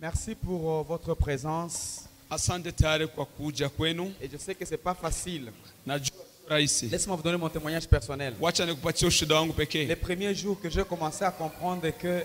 Merci pour votre présence. Asante tayari kwa kuja kwenu. Et je sais que ce n'est pas facile. Najua rahisi. Laisse-moi vous donner mon témoignage personnel. Wacha nikupatie ushuhuda wangu Les pekee. premiers jours que j'ai commencé à comprendre que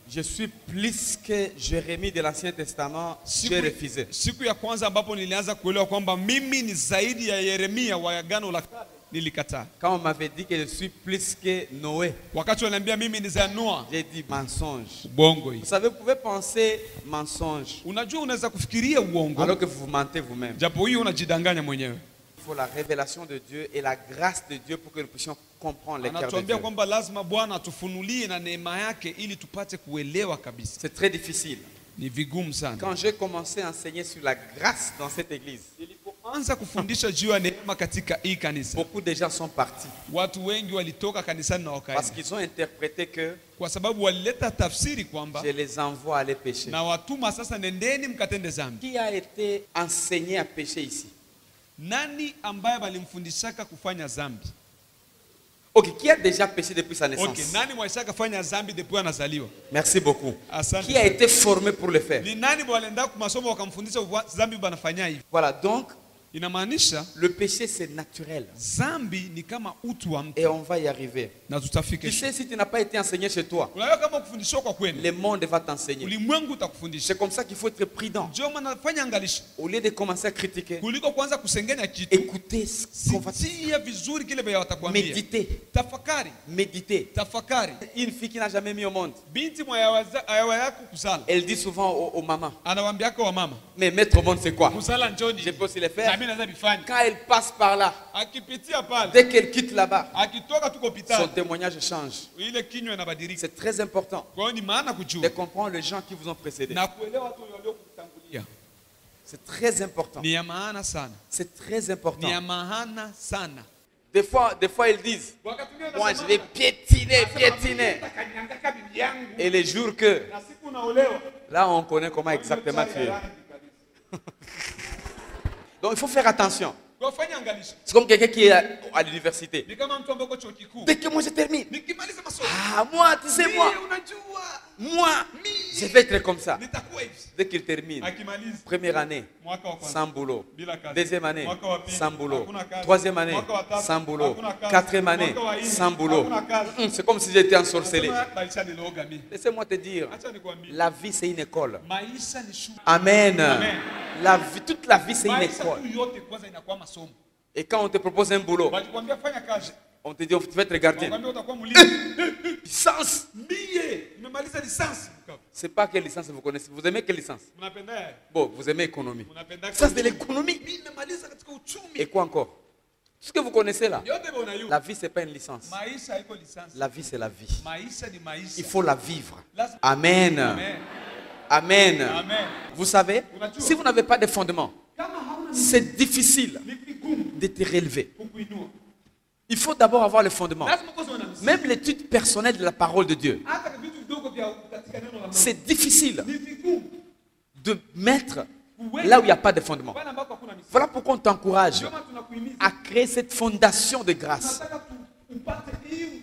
je suis plus que Jérémie de l'Ancien Testament, j'ai refusé. Siku ya kwanza ambapo nilianza kuelewa kwamba mimi ni zaidi ya Yeremia wa Agano la Kale, nilikataa. Quand on m'avait dit que je suis plus que Noé, Wakati wananiambia mimi ni za Noa, j'ai dit mensonge. bongo hii. Vous savez, vous pouvez penser mensonge Unajua unaweza kufikiria uongo, alors que vous vous mentez vous-même. japo hiyo unajidanganya mwenyewe. Il faut la révélation de Dieu et la grâce de Dieu pour que nous puissions comprendre les cœurs de Anatuambia Dieu. kwamba lazima Bwana atufunulie na neema yake ili tupate kuelewa kabisa. C'est très difficile. Ni vigumu sana. Quand j'ai commencé à enseigner sur la grâce dans cette église, Nilipoanza kufundisha juu ya neema katika hii kanisa, beaucoup de gens sont partis watu wengi walitoka kanisani na parce wakaenda, qu'ils ont interprété que kwa sababu walileta tafsiri kwamba je les envoie aller pécher. na watuma sasa, nendeni mkatende dhambi. Qui a été enseigné à pécher ici? Nani ambaye walimfundishaka kufanya dhambi? Ok, qui a déjà péché depuis sa naissance? Okay, nani mwashaka fanya dhambi depuis anazaliwa? Merci beaucoup. Asante. Qui a été formé pour le faire? Ni nani walienda kwa masomo wakamfundisha dhambi banafanya hivi? Voilà, donc Inamaanisha le péché c'est naturel dhambi ni kama utu wa mtu et on va y arriver. na tutafika. Tu sais, si tu n'as pas été enseigné chez toi, Unajua kama kufundishwa kwa kweli, le monde va t'enseigner. ulimwengu utakufundisha. C'est comme ça qu'il faut être prudent. Ndio maana fanya angalisho Au lieu de commencer à critiquer, kuliko kwanza kusengenya kitu. écoutez ce qu'on va te dire. Sikia vizuri kile baya watakwambia. Méditez, Tafakari, méditez. tafakari. Une fille qui n'a jamais mis au monde, Binti ayawa yako kusala, elle dit souvent aux mamans, anawaambiaka wa mama, mais mettre au monde c'est quoi? kusala njoni. Je peux aussi le Na faire. mimi naweza bifanya. Quand elle passe par là, Akipitia pale, dès qu'elle quitte là-bas, akitoka tuko son pitani, témoignage change. ile kinywa inabadilika. C'est très important Kwa hiyo ni maana de kujua comprendre les gens qui vous ont précédé. na kuelewa watu waliokutangulia. C'est très important. Ni ya maana sana. C'est très Ni ya important. maana sana. Des fois, ils disent, moi je vais piétiner, piétiner. Et les jours que, là on connaît comment exactement tu es. Donc il faut faire attention. Kwa fanya angalisho. C'est comme quelqu'un qui est à l'université. Ni kama mtu ambaye uko chuo kikuu. Dès que moi je termine, Nikimaliza masomo. ah moi, tu sais moi, moi, je vais être comme ça. Nitakuwa hivi. Dès qu'il termine, Akimaliza première année, mwaka wa kwanza. sans boulot. Bila kazi. Deuxième année, Mwaka wa pili. sans boulot. Hakuna kazi. Troisième année, Mwaka wa tatu. sans boulot. Hakuna kazi. Quatrième année, Mwaka wa nne. sans boulot. Hakuna kazi. C'est comme si j'étais ensorcelé. Maisha ni loga mimi. Laissez-moi te dire, Acha nikwambie. la vie c'est une école. Maisha ni shule. Amen. Amen. La vie, toute la vie c'est une Maisha école. tu yote kwanza inakuwa masomo. Et quand on te propose un boulot, Wakikwambia fanya kazi. on te dit tu vas être gardien. Wakwambia utakuwa mlinzi. Licence. Mie, nimemaliza lisansi. C'est pas quelle licence vous connaissez. Vous aimez quelle licence? Mnapenda? Bon, vous aimez économie. Mnapenda? Licence de l'économie. Mimi nimemaliza katika uchumi. Et quoi encore? Tout ce que vous connaissez là. Yote bona yu. La vie c'est pas une licence. Maisha haiko lisansi. La vie c'est la vie. Maisha ni maisha. Il faut la vivre. Lazima- Amen. Amen. Amen. Amen. Vous savez, Unajua. si vous n'avez pas de fondement, Kama hauna c'est difficile ni vigumu de te relever. kukuinua. Il faut d'abord avoir le fondement. Lazima kwanza uwe na msingi. Même l'étude personnelle de la parole de Dieu, Hata vitu vidogo vya katika neno la Mungu. c'est difficile Ni vigumu. de mettre là où il n'y a pas de fondement. Pale ambako hakuna msingi. Voilà pourquoi on t'encourage Ndio maana tunakuhimiza. à créer cette fondation de grâce. Tunataka upate hii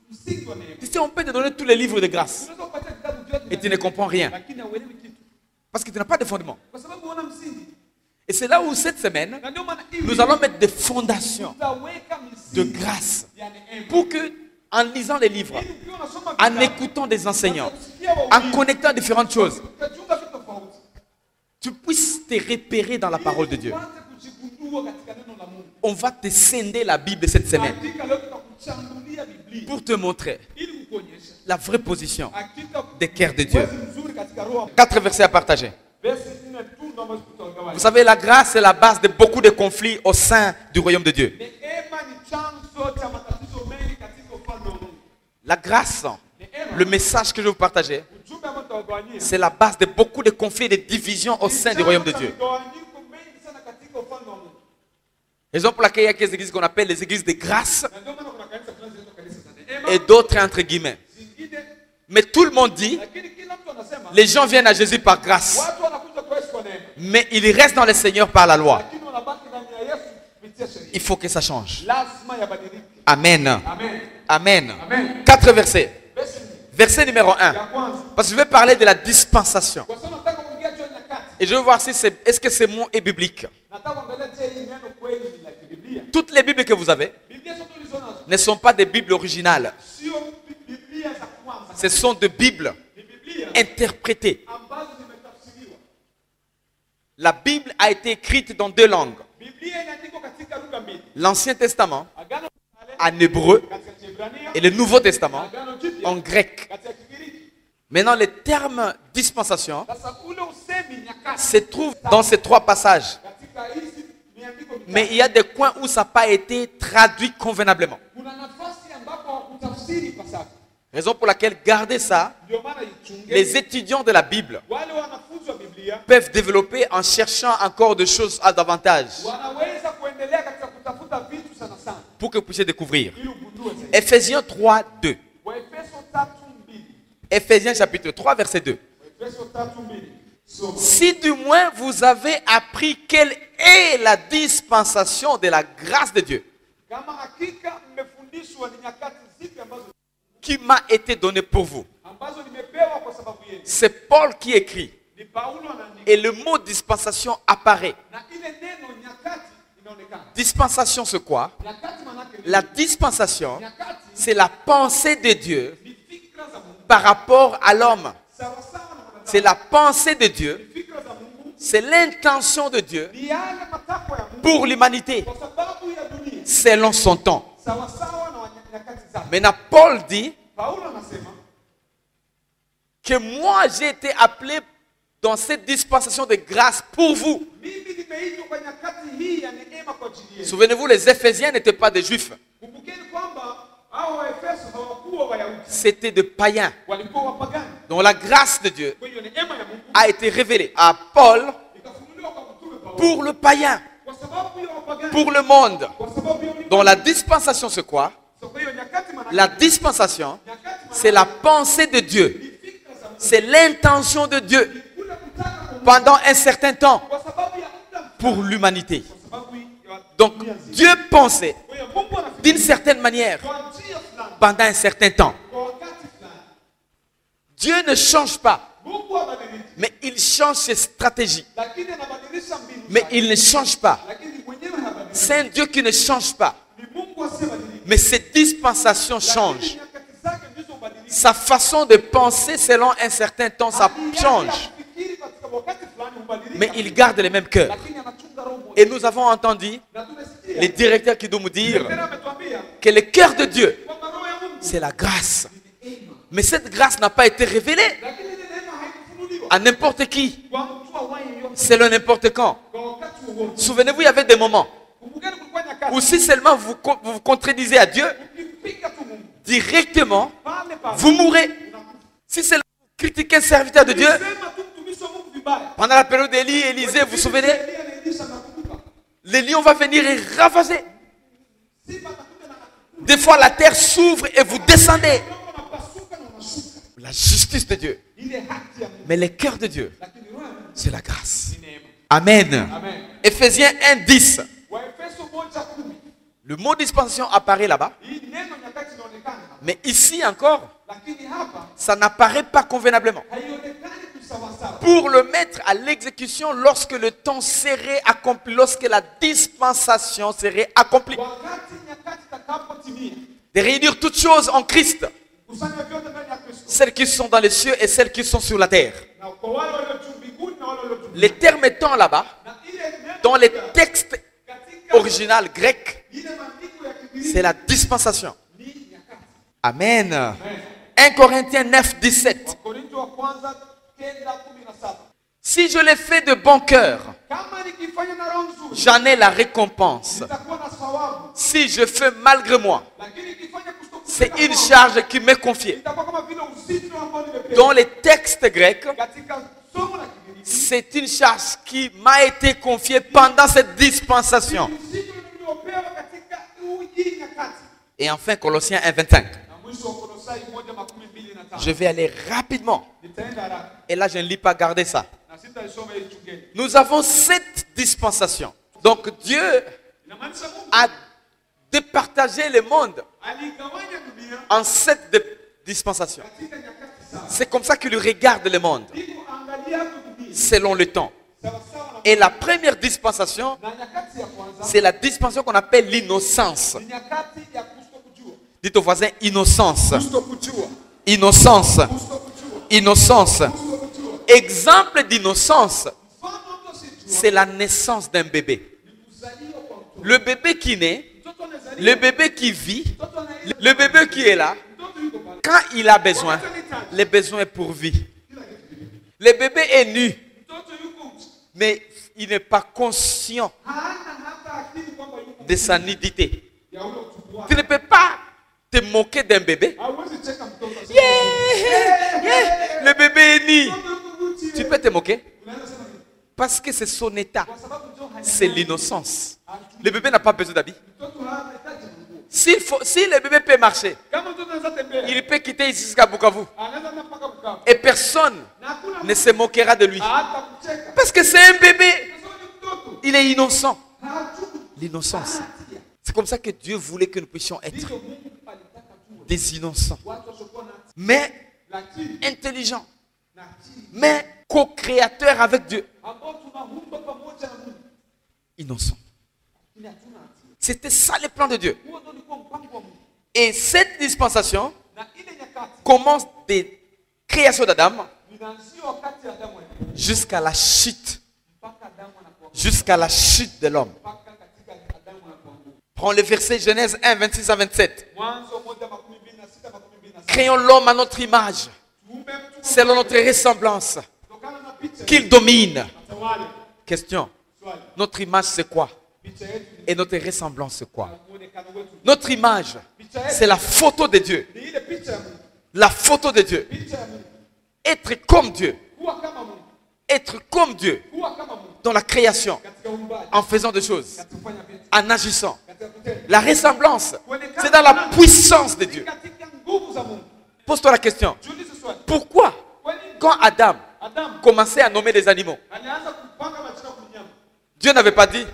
msingi wa neema. Tu sais, on peut te donner tous les livres de grâce Unaweza kupata vitabu vyote et vya tu ne comprends rien lakini hauelewi kitu. parce que tu n'as pas de fondement. Kwa sababu huna msingi. Et c'est là où cette semaine, Na ndio maana nous allons mettre des fondations tutaweka de misingi grâce ya neema. pour que, en lisant les livres, Ili ukiwa unasoma en vitabu, écoutant des enseignants, utasikia en wahubiri, connectant différentes choses, utachunga vitu tofauti. tu puisses te repérer dans la parole de Dieu. Uanze kujigundua katika neno la Mungu. On va te scinder la Bible cette semaine Hakika leo tutakuchambulia Biblia pour te montrer ili kukuonyesha la vraie position hakika des cœurs de Dieu. mwezi mzuri katika roho. 4 versets à partager. Verse 4 tu ndio mwezi kutogawanya. Vous savez, la grâce est la base de beaucoup de conflits au sein du royaume de Dieu. Neema ni chanzo cha matatizo mengi katika ufalme wa Mungu. La grâce, le message que je vais vous partager, Ujumbe ambao tutawagawanyia. c'est la base de beaucoup de conflits et de divisions au sein du royaume de Dieu. Migawanyiko mengi sana katika ufalme wa Mungu. Raison pour laquelle il y a quelques églises qu'on appelle les églises de grâce Na ndio maana kuna kanisa fulani zinaitwa kanisa za neema. et d'autres entre guillemets. Zingine Mais tout le monde dit, lakini kila mtu anasema les gens viennent à Jésus par grâce, watu wanakuja kwa Yesu kwa neema. mais ils restent dans le Seigneur par la loi. Lakini wanabaki ndani ya Yesu kupitia sheria. Il faut que ça change. Lazima yabadilike. Amen. Amen. Amen. Amen. 4 versets. Verse Verset numéro 1. Parce que je vais parler de la dispensation. Et je veux voir si est-ce que ce mot est biblique. Toutes les Bibles que vous avez ne sont pas des Bibles originales. Ce sont des Bibles interprétées. La Bible a été écrite dans 2 langues. L'Ancien Testament en hébreu et le Nouveau Testament en grec. Maintenant, les termes dispensation se trouvent dans ces 3 passages. Mais il y a des coins où ça n'a pas été traduit convenablement. Raison pour laquelle, gardez ça, les étudiants de la Bible peuvent développer en cherchant encore des choses à davantage pour que vous puissiez découvrir. Ephésiens 3, 2. Ephésiens chapitre 3, verset 2. Si du moins vous avez appris quelle est la dispensation de la grâce de Dieu qui m'a été donnée pour vous. C'est Paul qui écrit. Et le mot dispensation apparaît. Dispensation, c'est quoi? La dispensation, c'est la pensée de Dieu par rapport à l'homme. C'est la pensée de Dieu. C'est l'intention de Dieu pour l'humanité, selon son temps. Maintenant, Paul dit que moi, j'ai été appelé dans cette dispensation de grâce pour vous. Souvenez-vous, les Éphésiens n'étaient pas des Juifs. C'était des païens. Donc la grâce de Dieu a été révélée à Paul pour le païen, pour le monde. Donc la dispensation, c'est quoi? La dispensation, c'est la pensée de Dieu. C'est l'intention de Dieu pendant un certain temps pour l'humanité. Donc Dieu pensait d'une certaine manière pendant un certain temps. Dieu ne change pas, mais il change ses stratégies. Mais il ne change pas. C'est un Dieu qui ne change pas. Mais ses dispensations changent. Sa façon de penser selon un certain temps, ça change. Mais il garde le même cœur. Et nous avons entendu les directeurs qui doivent nous dire que le cœur de Dieu, c'est la grâce. Mais cette grâce n'a pas été révélée à n'importe qui. C'est le n'importe quand. Souvenez-vous, il y avait des moments où si seulement vous vous contredisez à Dieu, directement, vous mourrez. Si seulement vous critiquez un serviteur de Dieu, pendant la période d'Élie et Élisée, vous vous souvenez, les lions vont venir et ravager. Des fois, la terre s'ouvre et vous descendez. La justice de Dieu. Mais le cœur de Dieu, c'est la grâce. Amen. Ephésiens 1, 10. Le mot dispensation apparaît là-bas. Mais ici encore, ça n'apparaît pas convenablement. Pour le mettre à l'exécution lorsque le temps serait accompli, lorsque la dispensation serait accomplie. De réunir toutes choses en Christ. Celles qui sont dans les cieux et celles qui sont sur la terre. Les termes étant là-bas, dans les textes originaux grecs, c'est la dispensation. Amen. 1 Corinthiens 9, 17. Si je l'ai fait de bon cœur, j'en ai la récompense. Si je fais malgré moi, c'est une charge qui m'est confiée. Dans les textes grecs, c'est une charge qui m'a été confiée pendant cette dispensation. Et enfin, Colossiens 1, 25. Je vais aller rapidement. Et là, je ne lis pas, gardez ça. Nous avons 7 dispensations. Donc Dieu a départagé le monde en 7 dispensations. C'est comme ça qu'il regarde le monde, selon le temps. Et la première dispensation, c'est la dispensation qu'on appelle l'innocence. Dites au voisin, innocence. Innocence. Innocence. Exemple d'innocence, c'est la naissance d'un bébé. Le bébé qui naît, le bébé qui vit, le bébé qui est là, quand il a besoin, le besoin est pourvu. Le bébé est nu, mais il n'est pas conscient de sa nudité. Tu ne peux pas te moquer d'un bébé. Le bébé est nu. Tu peux te moquer parce que c'est son état. C'est l'innocence. Le bébé n'a pas besoin d'habits. Si le bébé peut marcher, il peut quitter ici jusqu'à Bukavu. Et personne ne se moquera de lui. Parce que c'est un bébé. Il est innocent. L'innocence. C'est comme ça que Dieu voulait que nous puissions être des innocents. Mais intelligents. Mais co-créateurs avec Dieu. Innocents. C'était ça le plan de Dieu. Et cette dispensation commence des créations d'Adam jusqu'à la chute. Jusqu'à la chute de l'homme. Prends le verset Genèse 1, 26 à 27. Créons l'homme à notre image, selon notre ressemblance, qu'il domine. Question. Notre image c'est quoi? Et notre ressemblance c'est quoi? Notre image, c'est la photo de Dieu. La photo de Dieu. Être comme Dieu. Être comme Dieu dans la création, en faisant des choses, en agissant. La ressemblance, c'est dans la puissance de Dieu. Pose-toi la question. Pourquoi, quand Adam commençait à nommer les animaux, Dieu n'avait pas dit,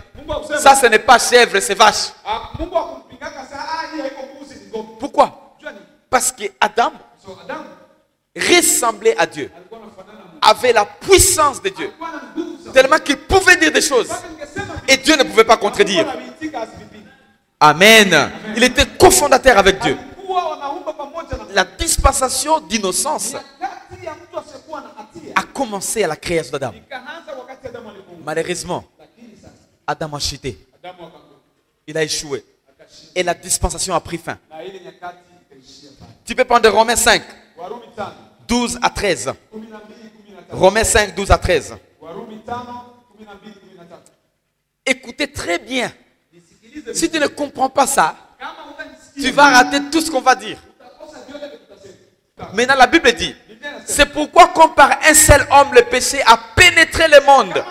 ça ce n'est pas chèvre, c'est vache. Pourquoi? Parce que Adam ressemblait à Dieu, avait la puissance de Dieu, tellement qu'il pouvait dire des choses et Dieu ne pouvait pas contredire. Amen. Il était cofondateur avec Dieu. La dispensation d'innocence a commencé à la création d'Adam. Malheureusement, Adam a chuté. Il a échoué. Et la dispensation a pris fin. Tu peux prendre Romains 5, 12 à 13. Romains 5, 12 à 13. Écoutez très bien. Si tu ne comprends pas ça, tu vas rater tout ce qu'on va dire. Maintenant, la Bible dit, c'est pourquoi comme par un seul homme le péché a pénétré le monde.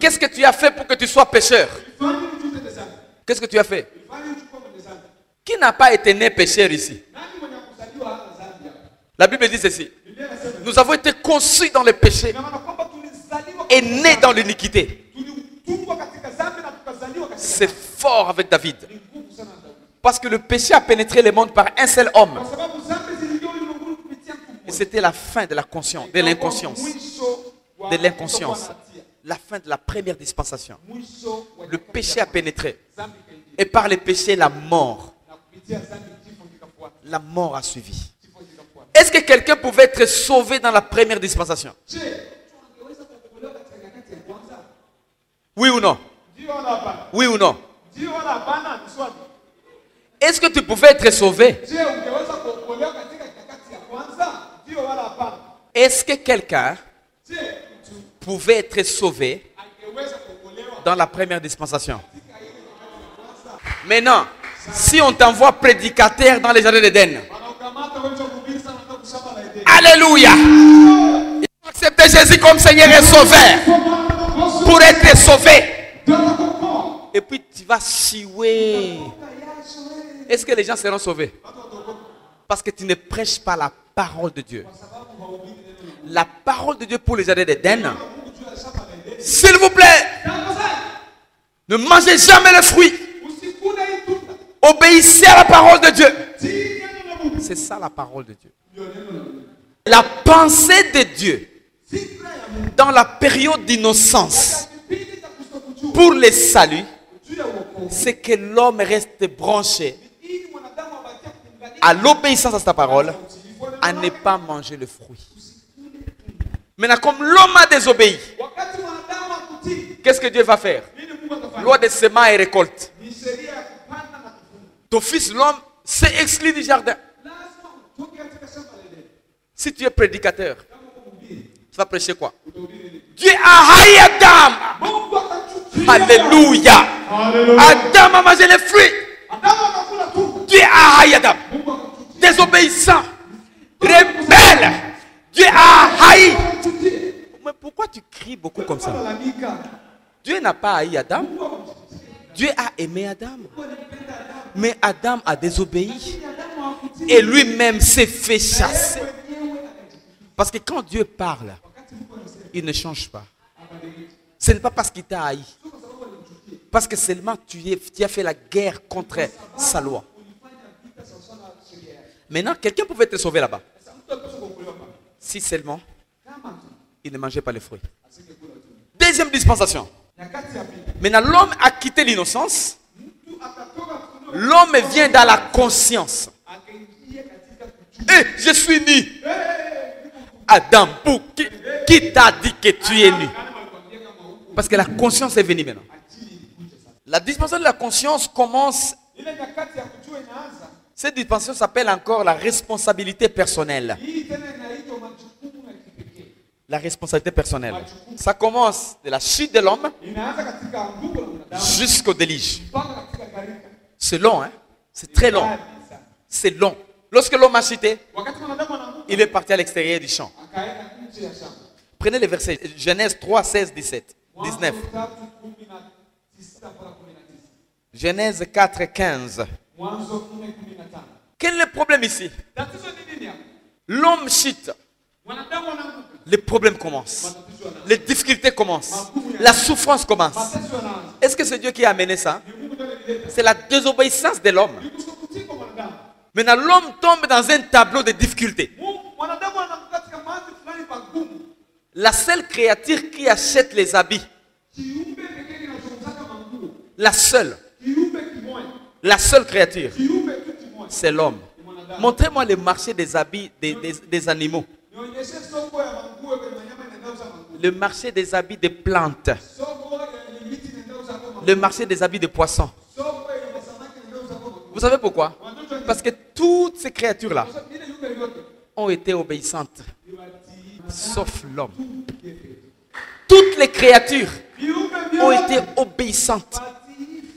Qu'est-ce que tu as fait pour que tu sois pécheur? Qu'est-ce que tu as fait? Qui n'a pas été né pécheur ici? La Bible dit ceci. Nous avons été conçus dans le péché et nés dans l'iniquité. C'est fort avec David. Parce que le péché a pénétré le monde par un seul homme. Et c'était la fin de la conscience, de l'inconscience. De l'inconscience. La fin de la première dispensation. Le péché a pénétré. Et par le péché, la mort. La mort a suivi. Est-ce que quelqu'un pouvait être sauvé dans la première dispensation? Oui ou non? Oui ou non? Est-ce que tu pouvais être sauvé? Est-ce que quelqu'un pouvait être sauvé dans la première dispensation? Maintenant, si on t'envoie prédicateur dans les jardins d'Éden, alléluia, il faut accepter Jésus comme Seigneur et Sauveur pour être sauvé. Et puis tu vas chiouer. Est-ce que les gens seront sauvés? Parce que tu ne prêches pas la parole de Dieu. La parole de Dieu pour les jardins d'Éden. S'il vous plaît, ne mangez jamais le fruit. Obéissez à la parole de Dieu. C'est ça la parole de Dieu. La pensée de Dieu dans la période d'innocence pour les saluts, c'est que l'homme reste branché à l'obéissance à sa parole, à ne pas manger le fruit. Maintenant, comme l'homme a désobéi, qu'est-ce que Dieu va faire? Loi de semences et récolte. Ton fils, l'homme, s'est exclu du jardin. Si tu es prédicateur, tu vas prêcher quoi? Dieu a haï Adam. Alléluia. Adam a mangé les fruits. Dieu a haï Adam. Désobéissant. Rebelle. Dieu a haï. Mais pourquoi tu cries beaucoup comme ça? Dieu n'a pas haï Adam. Dieu a aimé Adam. Mais Adam a désobéi. Et lui-même s'est fait chasser. Parce que quand Dieu parle, il ne change pas. Ce n'est pas parce qu'il t'a haï. Parce que seulement tu as fait la guerre contre sa loi. Maintenant, quelqu'un pouvait te sauver là-bas. Si seulement il ne mangeait pas les fruits. Deuxième dispensation. Maintenant, l'homme a quitté l'innocence. L'homme vient dans la conscience. Je suis nu. Adam, qui t'a dit que tu es nu? Parce que la conscience est venue maintenant. La dispensation de la conscience commence. Cette dispensation s'appelle encore la responsabilité personnelle. La responsabilité personnelle. Ça commence de la chute de l'homme jusqu'au déluge. C'est long, hein? C'est très long. C'est long. Lorsque l'homme a chuté, il est parti à l'extérieur du champ. Prenez les versets. Genèse 3, 16, 17, 19. Genèse 4, 15. Quel est le problème ici? L'homme chute. Les problèmes commencent. Les difficultés commencent. La souffrance commence. Est-ce que c'est Dieu qui a amené ça? C'est la désobéissance de l'homme. Maintenant, l'homme tombe dans un tableau de difficultés. La seule créature qui achète les habits, la seule créature, c'est l'homme. Montrez-moi le marché des habits des animaux. Le marché des habits des plantes. Le marché des habits des poissons. Vous savez pourquoi? Parce que toutes ces créatures-là ont été obéissantes. Sauf l'homme. Toutes les créatures ont été obéissantes.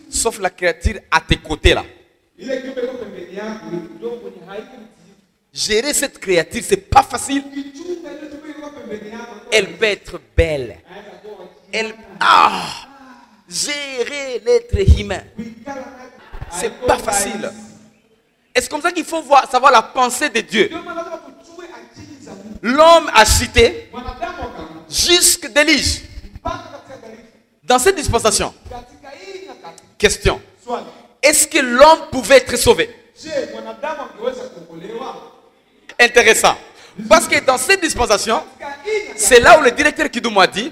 Sauf la créature à tes côtés là. Gérer cette créature, c'est pas facile. Elle peut être belle. Gérer l'être humain, c'est pas facile. Est-ce comme ça qu'il faut savoir la pensée de Dieu? L'homme a cité jusqu'à déluge. Dans cette dispensation, question. Est-ce que l'homme pouvait être sauvé? Intéressant. Parce que dans cette dispensation, c'est là où le directeur Kidoumou a dit,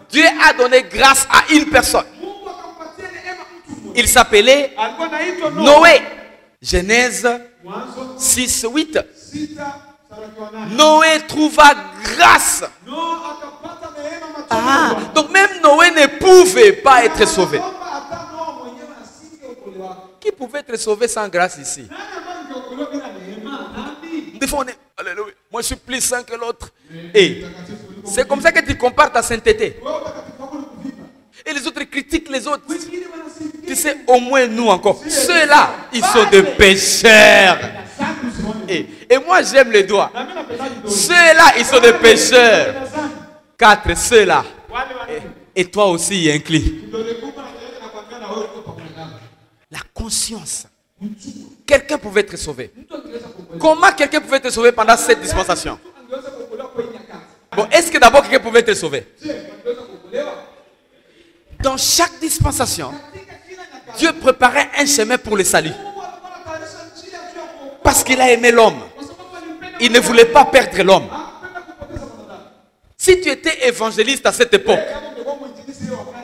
Dieu a donné grâce à une personne. Il s'appelait Noé. Genèse 6, 8. Noé trouva grâce. Donc même Noé ne pouvait pas être sauvé. Qui pouvait être sauvé sans grâce ici? Des fois on est, alléluia, moi je suis plus saint que l'autre. Et c'est comme ça que tu compares ta sainteté. Et les autres critiquent les autres. Tu sais, au moins nous encore. Ceux-là, ils sont des pécheurs. Et moi j'aime les doigts. Ceux-là, ils sont des pécheurs. 4, ceux-là. Et toi aussi, inclus. La conscience. Quelqu'un pouvait être sauvé. Comment quelqu'un pouvait être sauvé pendant cette dispensation? Bon, est-ce que d'abord quelqu'un pouvait être sauvé? Dans chaque dispensation, Dieu préparait un chemin pour le salut. Parce qu'il a aimé l'homme. Il ne voulait pas perdre l'homme. Si tu étais évangéliste à cette époque,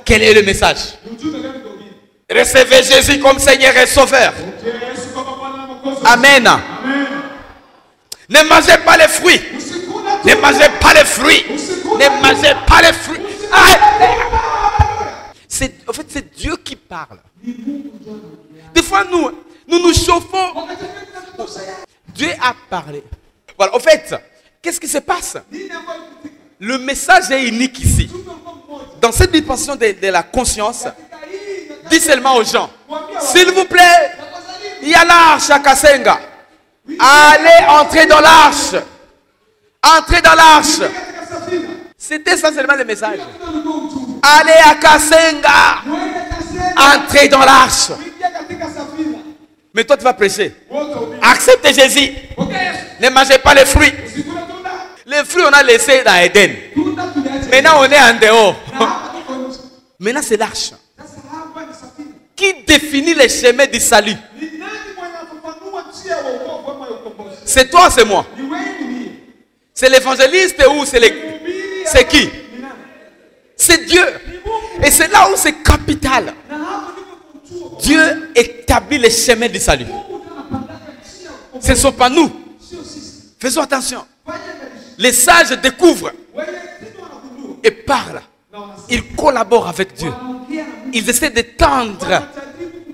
quel est le message? Recevez Jésus comme Seigneur et Sauveur. Amen. Ne mangez pas les fruits. Ne mangez pas les fruits. Ne mangez pas les fruits. En fait, c'est Dieu qui parle. Des fois, nous nous chauffons. Dieu a parlé. Voilà, en fait, qu'est-ce qui se passe? Le message est unique ici. Dans cette dimension de la conscience, dis seulement aux gens, s'il vous plaît, il y a l'arche à Kasenga. Allez entrer dans l'arche. Entrez dans l'arche. C'était ça seulement le message. Allez à Kasenga. Entrez dans l'arche. Mais toi tu vas prêcher. Acceptez Jésus. Ne mangez pas les fruits. Les fruits on a laissé dans Éden. Maintenant on est en dehors. Maintenant c'est l'arche. Qui définit les chemins du salut? C'est toi, c'est moi. C'est l'évangéliste ou c'est qui? C'est Dieu. Et c'est là où c'est capital. Dieu établit les chemins du salut. Ce ne sont pas nous. Faisons attention. Les sages découvrent et parlent. Ils collaborent avec Dieu. Ils essaient d'étendre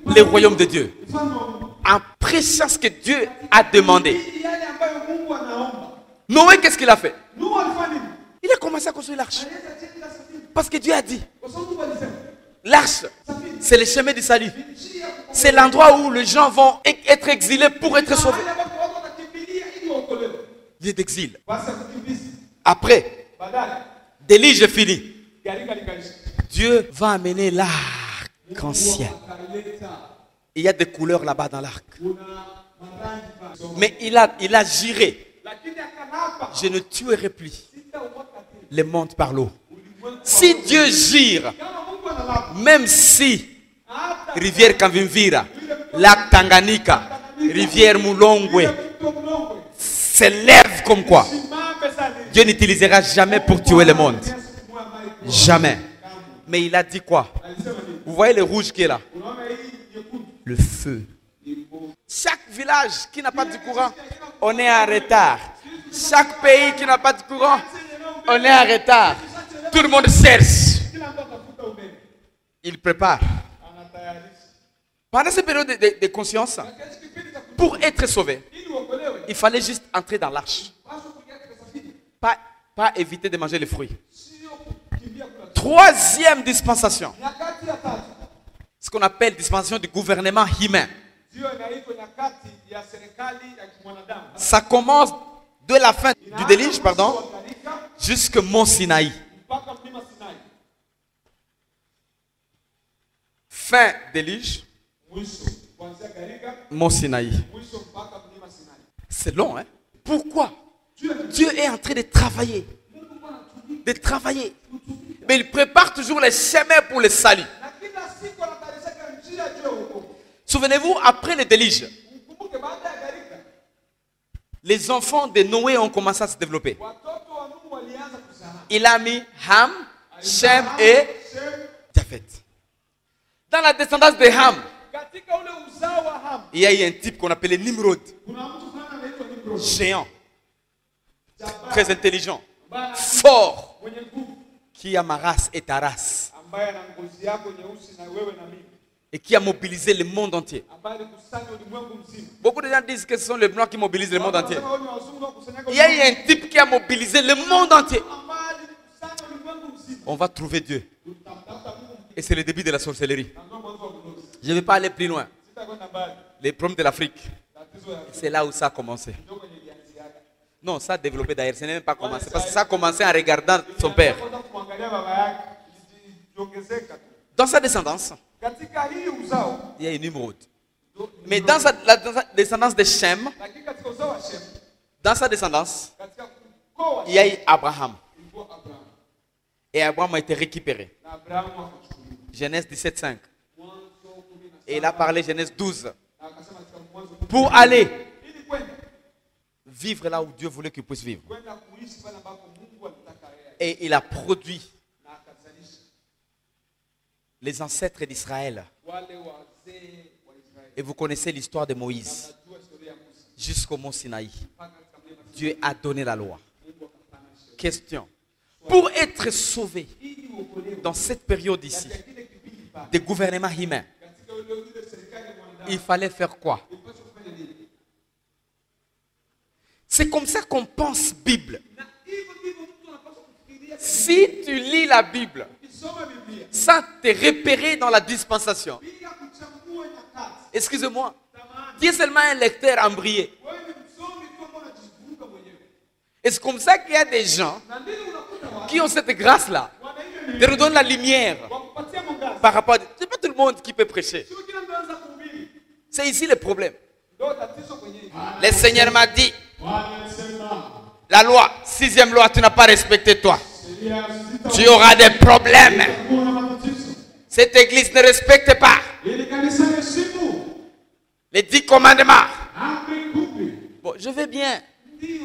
le royaume de Dieu en prêchant ce que Dieu a demandé. Noé, qu'est-ce qu'il a fait? Il a commencé à construire l'arche. Parce que Dieu a dit. L'arche, c'est le chemin du salut. C'est l'endroit où les gens vont être exilés pour être sauvés. Lieu d'exil. Après, déluge fini. Dieu va amener l'arc-en-ciel. Il y a des couleurs là-bas dans l'arc. Mais il a juré. Je ne tuerai plus les mondes par l'eau. Si Dieu jure, même si rivière Kavimvira, lac Tanganyika, rivière Mulongwe s'élève comme quoi, Dieu n'utilisera jamais pour tuer le monde. Jamais. Mais il a dit quoi? Vous voyez le rouge qui est là? Le feu. Chaque village qui n'a pas de courant, on est en retard. Chaque pays qui n'a pas de courant, on est en retard. Tout le monde cherche. Il prépare. Pendant cette période de conscience, pour être sauvé, il fallait juste entrer dans l'arche. Pas éviter de manger les fruits. Troisième dispensation. Ce qu'on appelle dispensation du gouvernement humain. Ça commence de la fin du déluge, jusqu'au mont Sinaï. Fin déluge, mont Sinaï. C'est long, hein? Pourquoi? Dieu est en train de travailler. De travailler. Mais il prépare toujours les chemins pour le salut. Souvenez-vous, après le déluge, les enfants de Noé ont commencé à se développer. Il a mis Ham, Shem et Japhet. Dans la descendance de Ham, il y a eu un type qu'on appelait Nimrod. Géant. Très intelligent. Fort. Qui a ma race et ta race. Et qui a mobilisé le monde entier. Beaucoup de gens disent que ce sont les blancs qui mobilisent le monde entier. Il y a eu un type qui a mobilisé le monde entier. On va trouver Dieu. Et c'est le début de la sorcellerie. Je ne vais pas aller plus loin. Les problèmes de l'Afrique. C'est là où ça a commencé. Non, ça a développé d'ailleurs. Ça n'a même pas commencé. Parce que ça a commencé en regardant son père. Dans sa descendance, il y a une Nimrod. Mais dans la descendance de Shem, dans sa descendance, il y a eu Abraham. Et Abraham a été récupéré. Genèse 17:5. Et il a parlé Genèse 12. Pour aller vivre là où Dieu voulait qu'il puisse vivre. Et il a produit les ancêtres d'Israël. Et vous connaissez l'histoire de Moïse. Jusqu'au mont Sinaï. Dieu a donné la loi. Question. Pour être sauvé dans cette période ici, des gouvernements humains, il fallait faire quoi? C'est comme ça qu'on pense Bible. Si tu lis la Bible sans te repérer dans la dispensation, excusez-moi, tu es seulement un lecteur embrié. Et c'est comme ça qu'il y a des gens qui ont cette grâce-là de nous donner la lumière par rapport à... Ce n'est pas tout le monde qui peut prêcher. C'est ici le problème. Le Seigneur m'a dit, la loi, 6e loi, tu n'as pas respecté toi. Tu auras des problèmes. Cette église ne respecte pas les 10 commandements. Bon, je vais bien.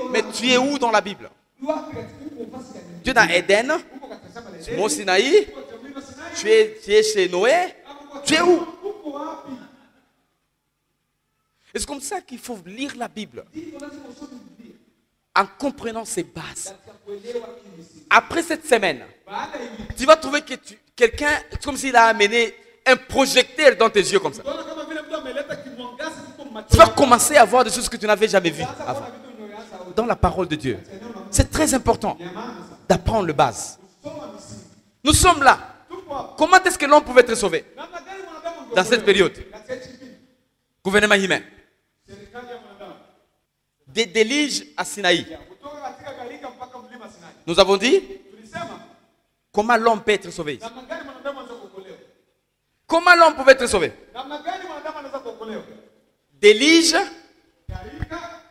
Mais tu es où dans la Bible? Tu es dans Éden, Mont Sinaï, tu es chez Noé. Tu es où? Et c'est comme ça qu'il faut lire la Bible. En comprenant ses bases. Après cette semaine, tu vas trouver que quelqu'un, comme s'il a amené un projecteur dans tes yeux comme ça. Tu vas commencer à voir des choses que tu n'avais jamais vues avant. Dans la parole de Dieu. C'est très important d'apprendre le base. Nous sommes là. Comment est-ce que l'homme pouvait être sauvé dans cette période? Gouvernement humain. Des déluges à Sinaï. Nous avons dit comment l'homme peut être sauvé. Comment l'homme pouvait être sauvé? Déluge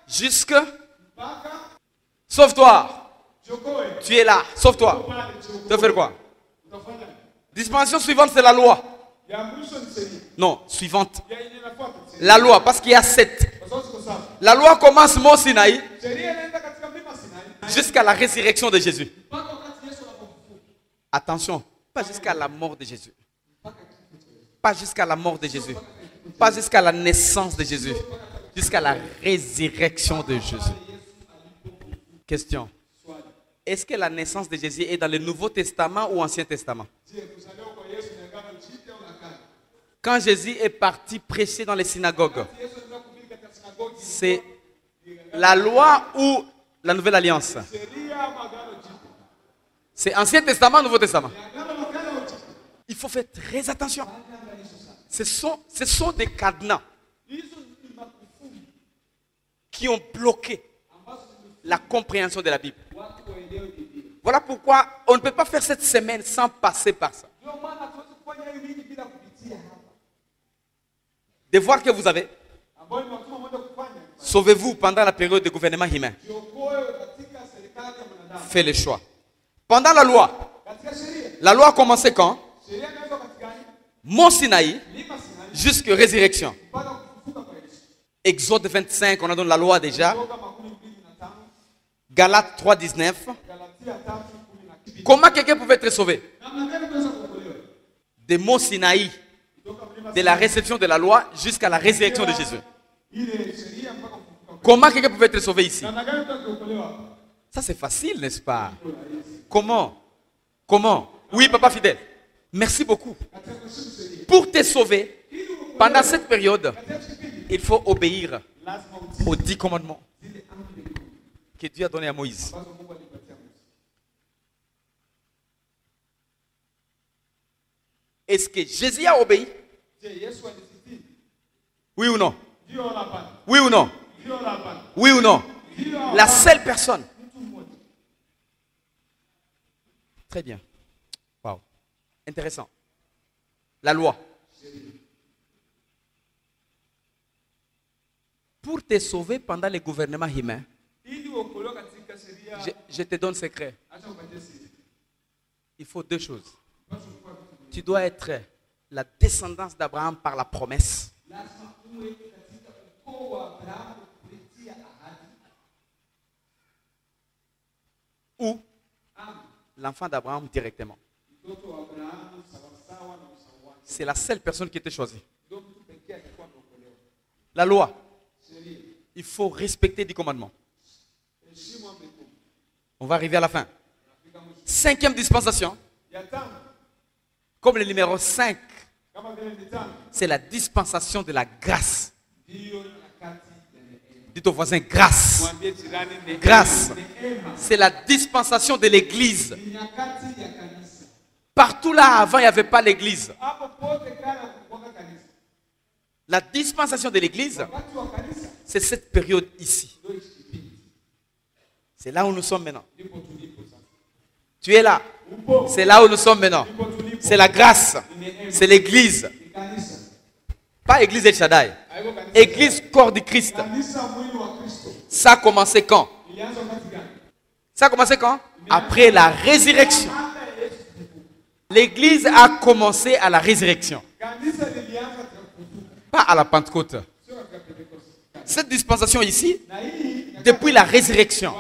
jusque... Sauve-toi. Tu es là. Sauve-toi. Tu vas faire quoi? Dispensation suivante, c'est la loi. Non, suivante. La loi, parce qu'il y a 7. La loi commence Mont Sinaï jusqu'à la résurrection de Jésus. Attention, pas jusqu'à la mort de Jésus. Pas jusqu'à la mort de Jésus. Pas jusqu'à la naissance de Jésus. Jusqu'à la résurrection de Jésus. Question. Est-ce que la naissance de Jésus est dans le Nouveau Testament ou Ancien Testament? Quand Jésus est parti prêcher dans les synagogues, c'est la loi ou la Nouvelle Alliance? C'est Ancien Testament ou Nouveau Testament? Il faut faire très attention. Ce sont des cadenas qui ont bloqué la compréhension de la Bible. Voilà pourquoi on ne peut pas faire cette semaine sans passer par ça. Devoir que vous avez. Sauvez-vous pendant la période de gouvernement humain. Faites le choix. Pendant la loi a commencé quand? Mont Sinaï jusqu'à résurrection. Exode 25, on a donné la loi déjà. Galates 3, 19. Comment quelqu'un pouvait être sauvé? De Mont Sinaï, de la réception de la loi jusqu'à la résurrection de Jésus. Comment quelqu'un pouvait être sauvé ici? Ça c'est facile, n'est-ce pas? Comment? Oui, papa fidèle. Merci beaucoup. Pour te sauver, pendant cette période, il faut obéir aux 10 commandements que Dieu a donnés à Moïse. Est-ce que Jésus a obéi? Oui ou non? Oui ou non? Oui ou non? La seule personne. Très bien. Wow. Intéressant. La loi. Pour te sauver pendant les gouvernements humains, je te donne secret. Il faut 2 choses. Tu dois être la descendance d'Abraham par la promesse. ou l'enfant d'Abraham directement. C'est la seule personne qui était choisie. La loi. Il faut respecter 10 commandements. On va arriver à la fin. 5e dispensation. Comme le numéro 5. C'est la dispensation de la grâce. Dites au voisin grâce. Grâce. C'est la dispensation de l'église. Partout là avant, il n'y avait pas l'église. La dispensation de l'église, c'est cette période ici. C'est là où nous sommes maintenant. Tu es là. C'est là où nous sommes maintenant. C'est la grâce. C'est l'église. Pas église El Shaddai. Église corps du Christ. Ça a commencé quand? Ça a commencé quand? Après la résurrection. L'église a commencé à la résurrection. Pas à la Pentecôte. Cette dispensation ici, depuis la résurrection.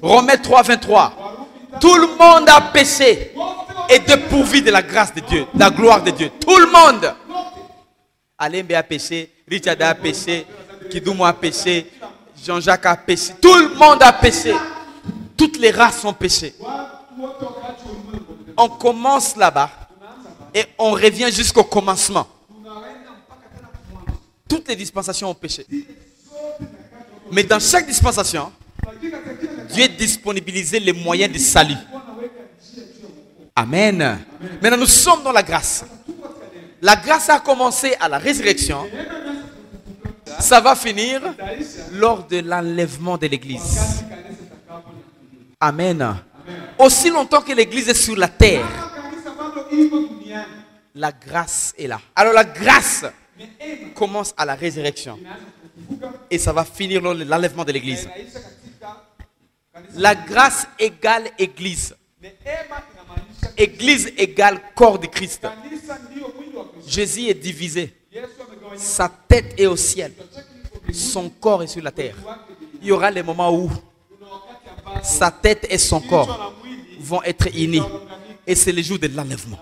Romains 3, 23. Tout le monde a péché et dépourvu de la grâce de Dieu, de la gloire de Dieu. Tout le monde. Alembe a péché, Richard a péché, Kidoumo a péché, Jean-Jacques a péché. Tout le monde a péché. Toutes les races ont péché. On commence là-bas et on revient jusqu'au commencement. Toutes les dispensations ont péché. Mais dans chaque dispensation, Dieu disponibilisait les moyens de salut. Amen. Maintenant, nous sommes dans la grâce. La grâce a commencé à la résurrection. Ça va finir lors de l'enlèvement de l'église. Amen. Aussi longtemps que l'église est sur la terre, la grâce est là. Alors la grâce commence à la résurrection. Et ça va finir lors de l'enlèvement de l'église. La grâce égale église. Église égale corps de Christ. Jésus est divisé. Sa tête est au ciel. Son corps est sur la terre. Il y aura les moments où sa tête et son corps vont être unis. Et c'est le jour de l'enlèvement.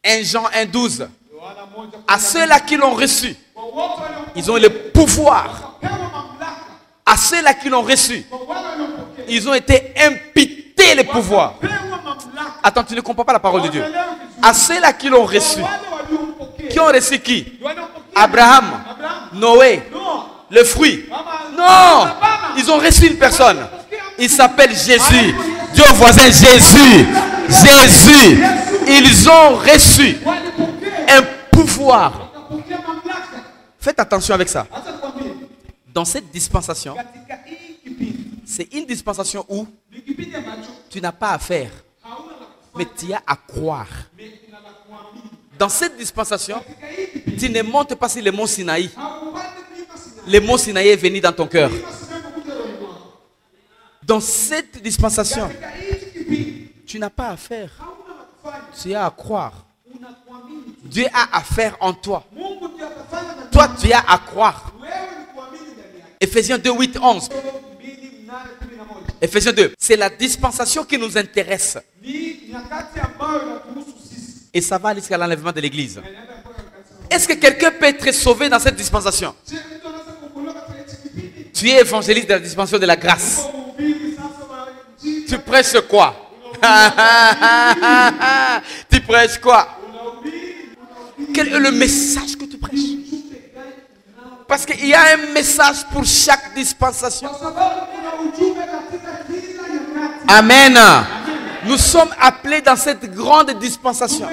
1 Jean 1,12. À ceux-là qui l'ont reçu, ils ont le pouvoir. À ceux-là qui l'ont reçu, ils ont été imputés le pouvoir. Attends, tu ne comprends pas la parole de Dieu. À ceux-là qui l'ont reçu. Qui ont reçu qui? Abraham, Noé, le fruit. Non, ils ont reçu une personne. Il s'appelle Jésus. Dieu au voisin, Jésus. Jésus. Ils ont reçu un pouvoir. Faites attention avec ça. Dans cette dispensation, c'est une dispensation où tu n'as pas à faire, mais tu as à croire. Dans cette dispensation, tu ne montes pas sur le mont Sinaï. Le mont Sinaï est venu dans ton cœur. Dans cette dispensation, tu n'as pas à faire. Tu as à croire. Dieu a à faire en toi. Toi, tu as à croire. Ephésiens 2, 8, 11. Ephésiens 2. C'est la dispensation qui nous intéresse. Et ça va jusqu'à l'enlèvement de l'église. Est-ce que quelqu'un peut être sauvé dans cette dispensation? Tu es évangéliste de la dispensation de la grâce. Tu prêches quoi? Tu prêches quoi? Quel est le message que tu prêches? Parce qu'il y a un message pour chaque dispensation. Amen. Nous sommes appelés dans cette grande dispensation.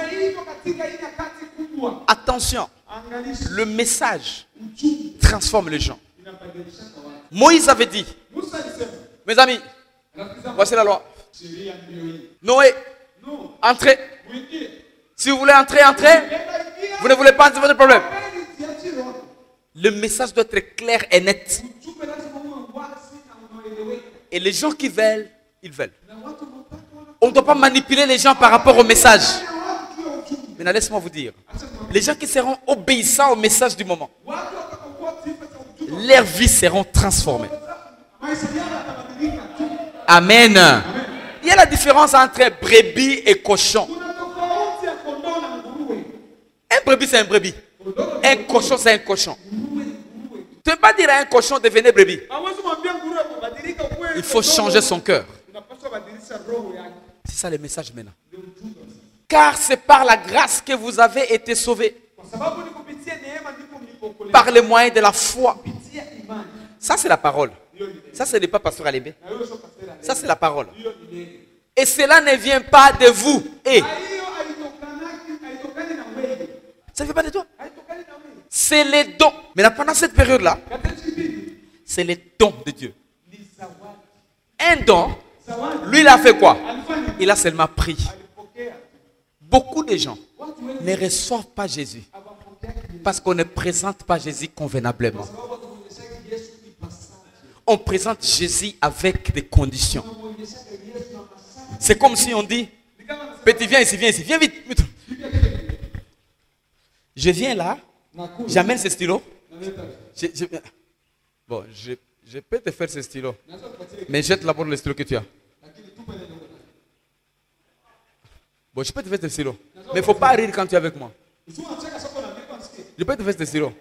Attention, le message transforme les gens. Moïse avait dit, mes amis, voici la loi. Noé, entrez. Si vous voulez entrer, entrez. Vous ne voulez pas, c'est votre problème. Le message doit être clair et net. Et les gens qui veulent, ils veulent. On ne doit pas manipuler les gens par rapport au message. Maintenant, laisse-moi vous dire. Les gens qui seront obéissants au message du moment, leurs vies seront transformées. Amen. Il y a la différence entre brebis et cochon. Un brebis, c'est un brebis. Un cochon, c'est un cochon. Tu ne peux pas dire à un cochon devenez brebis. Il faut changer son cœur. C'est ça le message maintenant. Car c'est par la grâce que vous avez été sauvés. Par le moyen de la foi. Ça, c'est la parole. Ça, ce n'est pas pasteur Alébé. Ça, c'est la parole. Et cela ne vient pas de vous. Et ça ne vient pas de toi. C'est les dons. Mais pendant cette période-là, c'est les dons de Dieu. Un don, lui, il a fait quoi? Il a seulement pris. Beaucoup de gens ne reçoivent pas Jésus parce qu'on ne présente pas Jésus convenablement. On présente Jésus avec des conditions. C'est comme si on dit, petit, viens ici, viens vite. Je viens là, j'amène ce stylo. Bon, je peux te faire ce stylo, mais jette d'abord le stylo que tu as. Bon, je peux te faire ce stylo, mais il ne faut pas rire quand tu es avec moi. Je peux te faire ce stylo.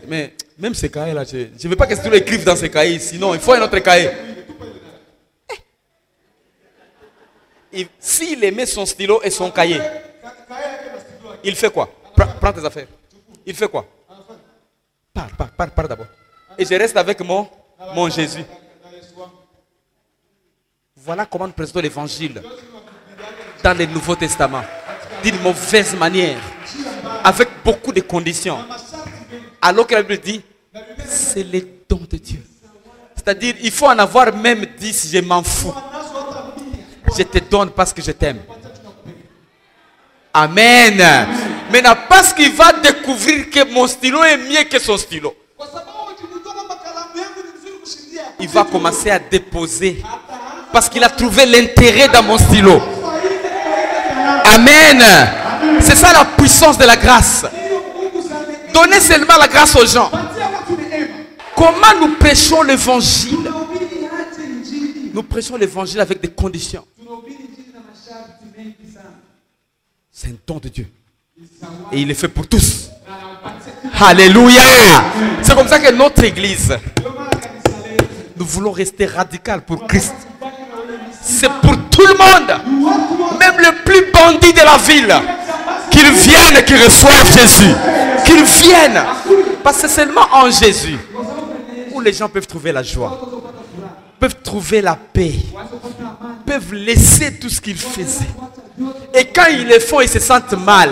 Mais même ces cahiers-là, je ne veux pas que ce stylo écrive dans ces cahiers, sinon il faut un autre cahier. S'il aimait son stylo et son cahier, il fait quoi? Prends tes affaires. Il fait quoi? Pars d'abord. Et je reste avec mon Jésus. Voilà comment nous présentons l'évangile dans le Nouveau Testament. D'une mauvaise manière. Avec beaucoup de conditions. Alors que la Bible dit, c'est le don de Dieu. C'est-à-dire, il faut en avoir même 10, je m'en fous. Je te donne parce que je t'aime. Amen. Maintenant, parce qu'il va découvrir que mon stylo est mieux que son stylo, il va commencer à déposer. Parce qu'il a trouvé l'intérêt dans mon stylo. Amen. C'est ça la puissance de la grâce. Donnez seulement la grâce aux gens. Comment nous prêchons l'évangile? Nous prêchons l'évangile avec des conditions. C'est un don de Dieu. Et il est fait pour tous. Alléluia. C'est comme ça que notre église, nous voulons rester radical pour Christ. C'est pour tout le monde. Même le plus bandit de la ville. Qu'ils viennent, qu'ils reçoivent Jésus. Qu'ils viennent. Parce que c'est seulement en Jésus où les gens peuvent trouver la joie. Peuvent trouver la paix. Peuvent laisser tout ce qu'ils faisaient. Et quand ils le font, ils se sentent mal.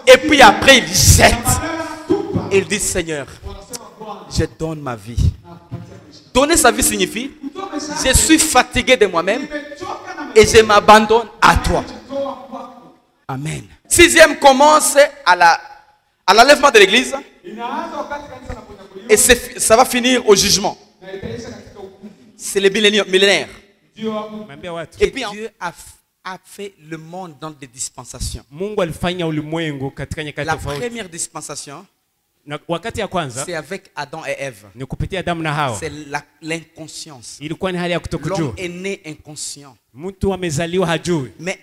Et puis après, ils jettent. Ils disent, Seigneur, je donne ma vie. Donner sa vie signifie, je suis fatigué de moi-même et je m'abandonne à toi. Amen. Sixième commence à l'enlèvement de l'église. Et ça va finir au jugement. C'est le millénaire. Et puis Dieu a fait le monde dans des dispensations. La première dispensation, c'est avec Adam et Ève. C'est l'inconscience. L'homme est né inconscient, mais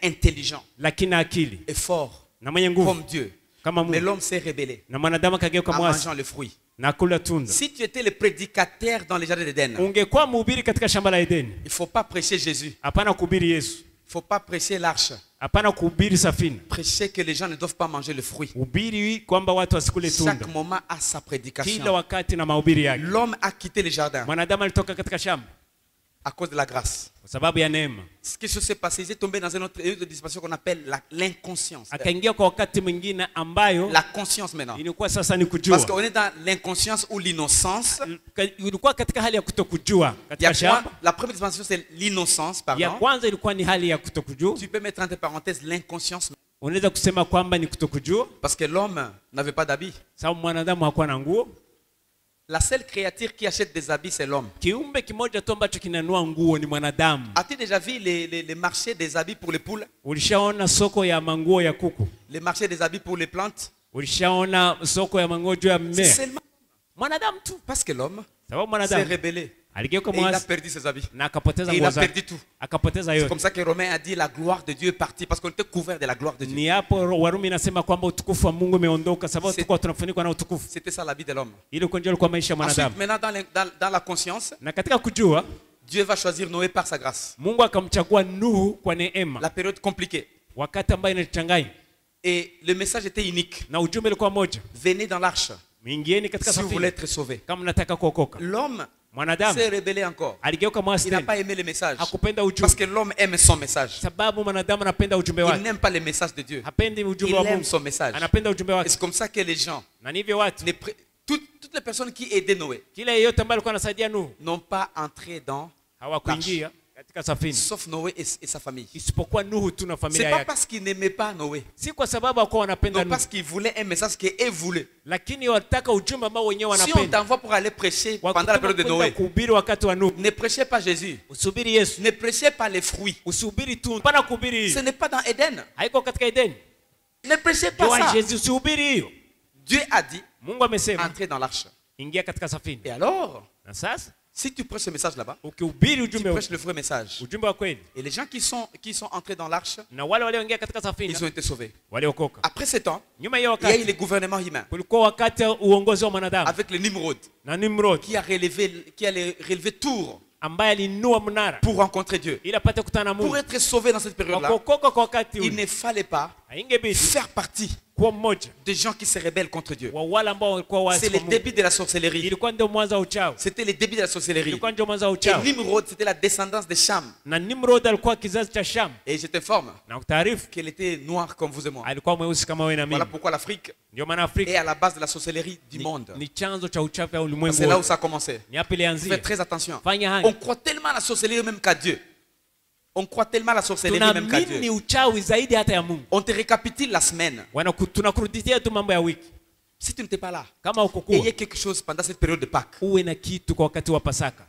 intelligent et fort comme Dieu. Mais l'homme s'est rebellé en mangeant le fruit. Si tu étais le prédicateur dans les jardins d'Éden, il ne faut pas prêcher Jésus. Il ne faut pas prêcher l'arche. Prêcher que les gens ne doivent pas manger le fruit. Chaque moment a sa prédication. L'homme a quitté le jardin à cause de la grâce. Ce qui s'est passé, il est tombé dans une autre dispensation qu'on appelle l'inconscience. La conscience maintenant. Parce qu'on est dans l'inconscience ou l'innocence. La première dispensation, c'est l'innocence, pardon. Tu peux mettre entre parenthèses l'inconscience. Parce que l'homme n'avait pas d'habits. La seule créature qui achète des habits, c'est l'homme. As-tu déjà vu les marchés des habits pour les poules? Les marchés des habits pour les plantes? C'est seulement parce que l'homme s'est rebellé. aligeuka Et il a mwasi perdu ses habits. na akapoteza Et il nguo a zake, perdu tout. akapoteza C'est yote. comme ça que Romain a dit la gloire de Dieu est partie parce qu'on était couvert de la gloire de Dieu. Ni hapo Warumi inasema kwamba utukufu wa Mungu umeondoka sababu tulikuwa tunafunikwa na utukufu. C'était ça la vie de l'homme. Ile kwa njia kwa maisha ya Ensuite, mwanadamu. maintenant dans la conscience, Na katika kujua Dieu va choisir Noé par sa grâce. Mungu akamchagua Nuhu kwa neema, La période compliquée. wakati ambayo inachanganya, Et le message était unique. na ujumbe ulikuwa moja, Venez dans l'arche mingieni katika si vous voulez safina être sauvés. kama mnataka kuokoka. L'homme Mwanadamu s'est rebellé encore. aligeuka mwasi Il n'a tena, pas aimé le message. hakupenda Parce ujumbe, que l'homme aime son message. sababu mwanadamu anapenda ujumbe Il wake, n'aime pas le message de Dieu. hapendi ujumbe Il wa aime Mungu, son message. anapenda ujumbe Et wake. c'est comme ça que les gens, Na ndivyo watu, toutes les personnes qui aidaient Noé, kila yeyote ambaye alikuwa anasaidia Nuhu n'ont pas entré dans, hawakuingia katika safina, sauf Noé et sa famille. isipokuwa Nuhu tu na C'est familia pas yake. parce qu'ils n'aimaient pas Noé, Si kwa sababu hawakuwa wanapenda non Nuhu, parce qu'ils voulaient un message qu'eux voulaient. lakini walitaka ujumbe ambao wenyewe Si on wanapenda. t'envoie pour aller prêcher pendant la Wakutuma période de kwenda Noé, kuhubiri wakati wa Nuhu, ne prêchez pas Jésus. usubiri Yesu, Ne prêchez pas les fruits. usubiri tu, hapana kuhubiri Ce hiyo, n'est pas dans Éden. haiko katika Edeni. Ne prêchez pas Joa ça. Yesu, usihubiri hiyo. Dieu a dit, Mungu amesema entrez dans l'arche. ingia katika safina. Et alors, Na sasa si tu prêches ce message là-bas, ukihubiri tu ujumbe prêches le vrai message. ujumbe wa kweli, Et les gens qui sont entrés dans l'arche, na wale walioingia katika ils safina ont été sauvés. waliokoka. Après ce temps, Nyuma ya il y a eu wakati le gouvernement humain kulikuwa wakati wa uongozi wa mwanadamu avec le Nimrod na Nimrod qui allait relever Tours ambaye alinua mnara pour rencontrer Dieu. ili apate kukutana na Pour Mungu. être sauvé dans cette Kwa période-là, kuokoka kwa wakati il ule ne fallait pas haingebidi faire partie kuwa mmoja des gens qui se rebellent contre Dieu. wa wale ambao walikuwa waasi C'est kwa le Mungu. début de la sorcellerie. Ilikuwa ndio mwanzo wa uchawi, C'était le début de la sorcellerie. ilikuwa ndio mwanzo wa Et uchawi. Nimrod, c'était la descendance de Cham. Na Nimrod alikuwa kizazi cha Sham, Et je t'informe na utaarifu qu'elle était noire comme vous et moi. alikuwa mweusi kama wewe na Voilà mimi. pourquoi l'Afrique Ndio maana est Afrika à la base de la sorcellerie du monde. ni chanzo cha uchawi wa ulimwengu C'est là où wote. ça a commencé. Ni hapo ilianzia. Faites très attention. Fanya haya. On croit tellement à la sorcellerie même qu'à Dieu. On croit tellement à la sorcellerie même qu'à Tunaamini ni Dieu. uchawi zaidi hata ya Mungu. On te récapitule la semaine. Tunakurudishia tu mambo ya wiki. Si tu n'étais pas là, Kama ukokuwa ayez quelque chose pendant cette période de Pâques. uwe na kitu kwa wakati wa Pasaka.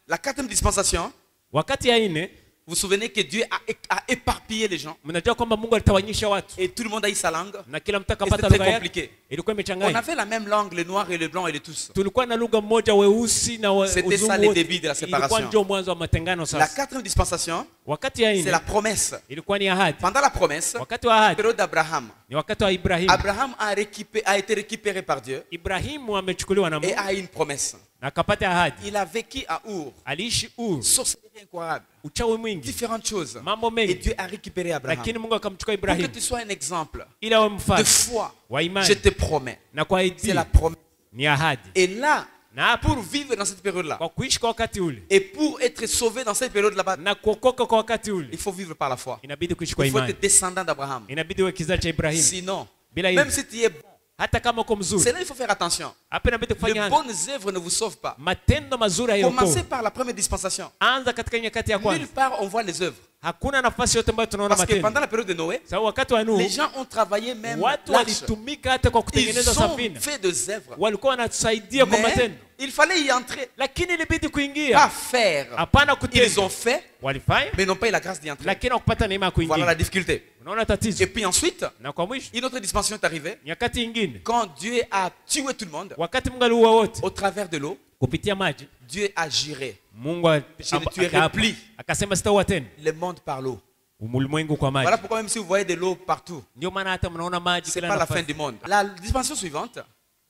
La 4e dispensation, Wakati ya nne, vous vous souvenez que Dieu a éparpillé les gens mnajua kwamba Mungu alitawanyisha watu et tout le monde a eu sa langue. na kila mtu Et akapata c'était lugha très yake. compliqué. Ilikuwa On imechanganya. avait la même langue, le noir et le blanc et le tous. Tulikuwa na lugha moja weusi na C'était ça uzungu le wote. début de la séparation. Ilikuwa ndio mwanzo wa matengano La sasa. 4e dispensation, Wakati ya c'est la nne promesse. ilikuwa ni ahadi. Pendant la promesse, Wakati wa ahadi période d'Abraham, ni wakati wa Ibrahimu. Abraham a été récupéré par Dieu Ibrahimu amechukuliwa na et Mungu a eu une promesse. na akapata ahadi. Il a vécu à Our, Aliishi Uru, sorcellerie incroyable, uchawi mwingi, différentes choses. mambo Et mengi, Dieu a récupéré Abraham. lakini Mungu akamchukua Pour que Ibrahimu tu sois un exemple ili awe de mfano foi, wa je imani te promets, na kwa c'est ahadi la promesse. ni ahadi. Et là, Na hapo pour vivre dans cette période-là, kwa kuishi kwa wakati ule et pour être sauvé dans cette période-là, na kuokoka kwa wakati ule il faut vivre par la foi. inabidi kuishi kwa Il faut imani, être descendant d'Abraham. inabidi uwe kizazi cha Ibrahimu. Sinon, Bila même hivyo si tu es bon, hata kama uko c'est mzuri, là il faut faire attention. hapa inabidi Les kufanya haya. bonnes œuvres ne vous sauvent pas. Matendo mazuri Commencez hayaokoa. par la première dispensation. Anza katika nyakati ya Nulle kwanza. part on voit les œuvres. Hakuna nafasi yote ambayo tunaona Parce que pendant matendo. la période de Noé, Sababu wakati wa les Nuhu gens ont travaillé même watu l'arche. walitumika hata kwa kutengeneza Ils ont safina, fait des œuvres. walikuwa wanatusaidia kwa Mais matendo, il fallait y entrer. lakini ilibidi Pas kuingia, faire. hapana Ils kutenda. ont fait, Walifanya mais n'ont pas eu la grâce d'y entrer. lakini hawakupata neema ya Voilà la kuingia. difficulté. Unaona tatizo. Et puis ensuite, Na kwa mwisho, une autre dispensation est arrivée. nyakati nyingine, Quand Dieu a tué tout le monde, wakati Mungu aliua wote au travers de l'eau, kupitia maji, Dieu a juré Mungu Je ne tuerai akaapa, plus. akasema sitaua tena le monde par l'eau. ulimwengu kwa maji. Voilà pourquoi même si vous voyez de l'eau partout, Ndio maana hata mnaona maji c'est kila pas la fin nafasi. du monde. La dispensation suivante,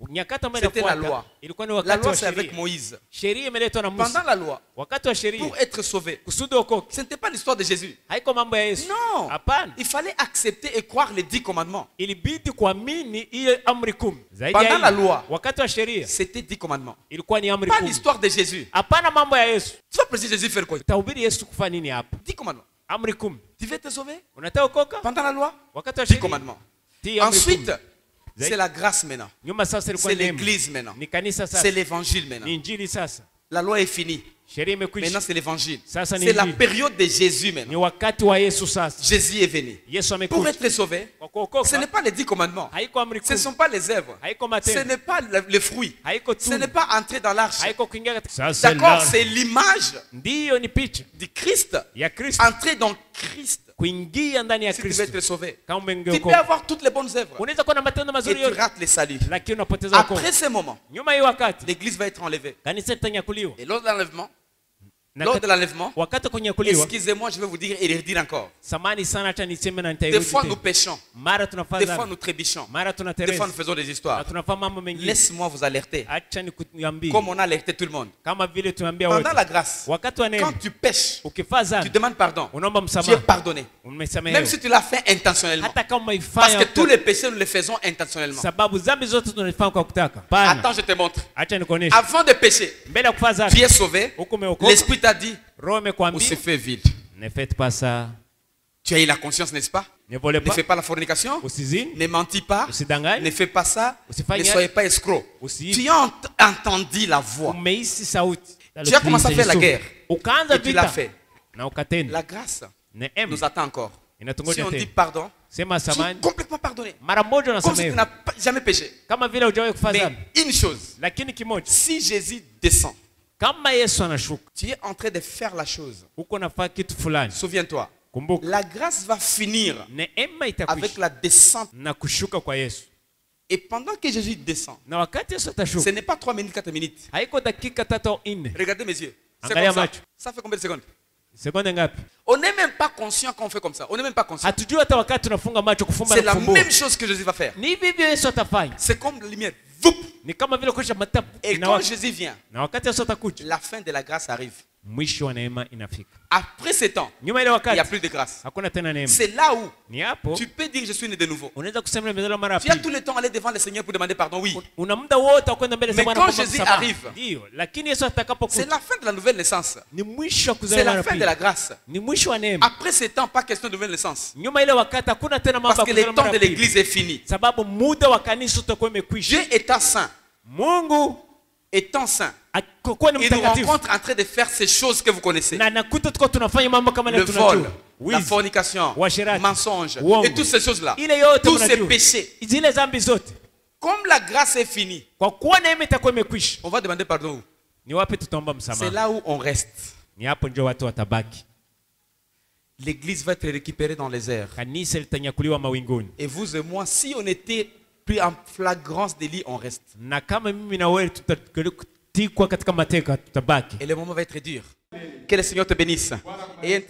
Nyakati ambayo c'était la inafuata loi. ilikuwa ni La wakati loi wa c'est avec sheria. Moïse. Sheria imeletwa na Musa. Pendant la loi, Wakati wa sheria pour être sauvé, kusudi okoke, ce n'était pas l'histoire de Jésus. haiko mambo ya Yesu. Non. Hapana, Il fallait accepter et croire les 10 commandements. ilibidi kuamini ile amri 10. Zaidi Pendant ya la hiyo, loi. wakati wa sheria C'était 10 commandements. ilikuwa ni amri Pas 10. l'histoire de Jésus. Hapana mambo ya Yesu. Tu vas préciser Jésus faire quoi? Utahubiri Yesu kufanya nini hapa? 10 commandements. Amri 10. Tu veux te sauver? Unataka okoka? Pendant la loi, Wakati wa 10 sheria. commandements. Tii amri 10. Ensuite, c'est la grâce maintenant. Nyuma sasa ilikuwa C'est neema. l'église maintenant. Ni kanisa C'est sasa. l'évangile maintenant. Ni injili sasa. La loi est finie. Sheria Maintenant, imekwisha. c'est l'évangile. Sasa ni C'est la injili. période de Jésus Ni maintenant. wakati wa Yesu sasa. Jésus est venu. Yesu Pour amekuja. être sauvé, Kwa kuokoka, ce n'est pas les 10 commandements. haiko amri Ce ne 10. sont pas les œuvres. Haiko Ce matendo. n'est pas les fruits. Haiko Ce tu. n'est pas entrer dans l'arche. Haiko kuingia katika. Sasa D'accord, la- c'est l'image ndiyo ni picha du Christ. ya Kristo. Entrer dans Christ. kuingia ndani ya Si tu veux Kristo. être sauvé, Kama tu peux umengeokoka, avoir toutes les bonnes œuvres unaweza kuwa na matendo et mazuri tu yote, rates le salut. lakini unapoteza wokovu. Après ce moment, Nyuma ya wakati l'église va être enlevée. kanisa litanyakuliwa. Et lors de l'enlèvement, Na lors de l'enlèvement, wakati kunyakuliwa, excusez-moi, je vais vous dire et le redire encore. samani sana hata niseme na Des nitairudi fois, nous tena. péchons. Mara Des tunafanya fois, dhambi, nous trébuchons. mara Des fois, tunatereza, nous faisons des na histoires. tunafanya mambo mengine. Laisse-moi vous alerter. Acha nikuambie, Comme on a alerté tout le monde. kama vile tuambia wote, Pendant la grâce, wakati wa neema quand tu pêches, ukifaa tu dhambi demandes pardon. unaomba Tu es msamaha, pardonné. Même umesamehewa. si tu l'as fait intentionnellement. Hata kama Parce umeifanya que tous les péchés, nous les faisons intentionnellement. sababu dhambi zote tunazifanya kwa kutaka. Pana, Attends, je te montre. acha nikuoneshe. Avant de pécher, Mbele ya kufaa tu dhambi, es sauvé. huko umeokoka, L'Esprit t'a dit, Roho on imekwambia se fait vide. ne faites pas ça, Tu as eu la conscience, n'est-ce pas? ne volez Ne pas, fais pas la fornication. usizini, Ne mentis pas. usidanganye, Ne fais pas ça. Usifanye Ne soyez pas escroc. usiibe. Tu as entendu la voix. Umehisi sauti. Tu as commencé à faire la guerre. Ukaanza Et tu l'as vita fait. na ukatenda. La grâce Neema nous attend encore. Si inatungoja on dit tena. pardon, Sema tu es samani, complètement pardonné. mara moja Comme si tu unasamehewa. n'as pas- jamais péché. Kama vile hujawahi kufanya Mais dhambi. une chose, Lakini kimoja, si Jésus descend, kama Yesu anashuka, tu es en train de faire la chose. uko nafanya kitu fulani. Souviens-toi, Kumbuka, la grâce va finir neema avec itakwisha la descente. na kushuka kwa Yesu. Et pendant que Jésus descend, Na wakati Yesu ce atashuka, n'est pas 3 minutes, 4 minutes. haiko dakika 3 au 4. Regardez mes yeux. C'est Angalia comme ça. macho. Ça fait combien de secondes? Sekunde ngapi? On n'est même pas conscient quand on fait comme ça. On n'est même pas conscient. Hatujui hata wakati tunafunga macho kufumba C'est na la kufumbua. même chose que Jésus va faire. Ni hivi hivyo Yesu atafanya. C'est comme la lumière. Voup. Ni kama vile kusha matapu Et quand inawaka. Jésus vient, Na wakati Yesu atakuja, la fin de la grâce arrive. mwisho wa neema inafika. Après ce temps, Nyuma ile il n'y a wakati plus de grâce. hakuna tena neema. C'est là où Ni hapo tu peux dire je suis né de nouveau. unaweza kusema nimezaliwa mara ya Tu as pili. tout le temps allé devant le Seigneur pour demander pardon, oui. Una muda wote wa kwenda mbele za Mais Bwana quand kuomba Jésus msamaha. arrive, Ndio, lakini Yesu C'est atakapokuja la fin de la nouvelle naissance. ni mwisho wa C'est kuzaliwa la mara fin de pili. la grâce. Ni mwisho wa neema. Après ce temps, pas question de nouvelle naissance. Nyuma ile wakati hakuna tena mambo Parce ya que le kuzaliwa temps mara de pili. l'église est fini. Sababu muda wa kanisa utakuwa umekwisha. Dieu étant saint, Mungu étant saint, akikuwa ni il nous mtakatifu rencontre en train de faire ces choses que vous connaissez. na nakuta tuko tunafanya mambo kama Le ile vol, tunajua. la Wizi, fornication, Uasherati, mensonge, uongo. et toutes ces choses-là. ile yote Tous ces mnajua. péchés. Zile dhambi zote. Comme la grâce est finie, Kwa kuwa neema itakuwa imekwisha. on va demander pardon où? Ni wapi tutaomba C'est msamaha? là où on reste. Ni hapo ndio watu watabaki. L'église va être récupérée dans les airs. Kanisa litanyakuliwa mawinguni. Et vous et moi, si on était plus en flagrance délit, on reste. Na kama mimi na wewe tutatikwa katika mateka tutabaki. Et le moment va être dur. Que le Seigneur te bénisse. Et